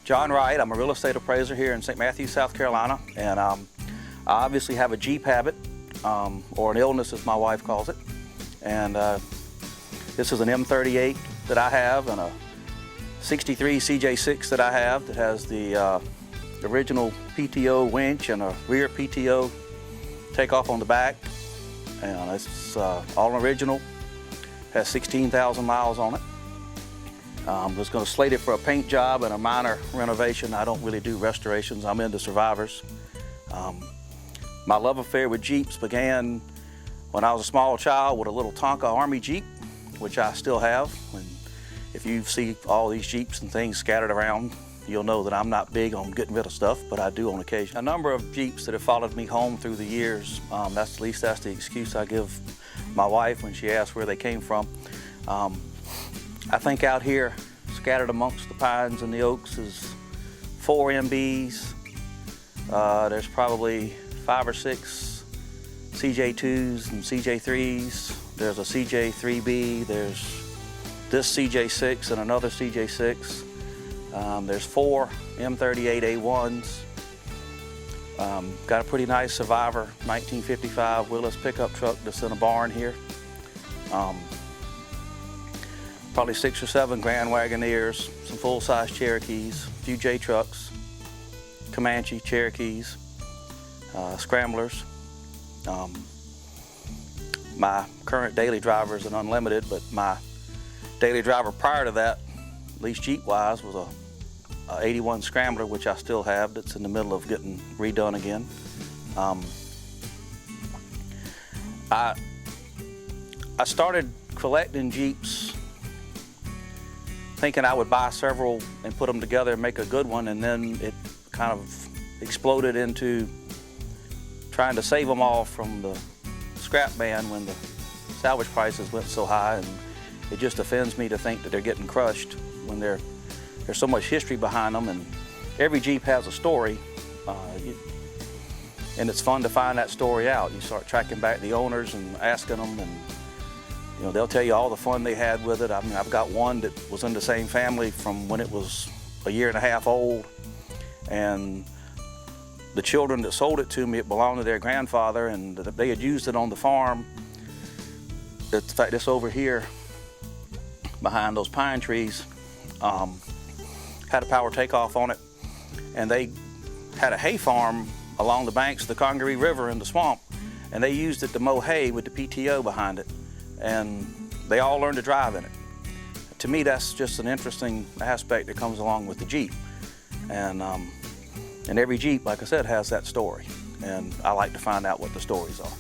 John Wright. I'm a real estate appraiser here in St. Matthews, South Carolina, and I obviously have a Jeep habit, or an illness as my wife calls it. And this is an M38 that I have and a 63 CJ6 that I have that has the original PTO winch and a rear PTO takeoff on the back. And it's all original, has 16,000 miles on it. I'm just going to slate it for a paint job and a minor renovation. I don't really do restorations. I'm into survivors. My love affair with Jeeps began when I was a small child with a little Tonka Army Jeep, which I still have. And if you see all these Jeeps and things scattered around, you'll know that I'm not big on getting rid of stuff, but I do on occasion. A number of Jeeps that have followed me home through the years. That's the excuse I give my wife when she asks where they came from. I think out here, scattered amongst the pines and the oaks, is 4 MBs. There's probably 5 or 6 CJ2s and CJ3s. There's a CJ3B. There's this CJ6 and another CJ6. There's 4 M38A1s. Got a pretty nice Survivor 1955 Willys pickup truck that's in a barn here. Probably 6 or 7 Grand Wagoneers, some full-size Cherokees, a few J trucks, Comanche, Cherokees, Scramblers. My current daily driver is an Unlimited, but my daily driver prior to that, at least Jeep-wise, was a 81 Scrambler, which I still have, that's in the middle of getting redone again. I started collecting Jeeps thinking I would buy several and put them together and make a good one, and then it kind of exploded into trying to save them all from the scrap ban when the salvage prices went so high, and it just offends me to think that they're getting crushed when there's so much history behind them, and every Jeep has a story, and it's fun to find that story out. You start tracking back the owners and asking them, and you know, they'll tell you all the fun they had with it. I mean, I've got one that was in the same family from when it was a year and a half old, and the children that sold it to me, it belonged to their grandfather, and they had used it on the farm. In fact, this over here behind those pine trees had a power takeoff on it, and they had a hay farm along the banks of the Congaree River in the swamp, and they used it to mow hay with the PTO behind it, and they all learned to drive in it. To me, that's just an interesting aspect that comes along with the Jeep, and every Jeep, like I said, has that story, and I like to find out what the stories are.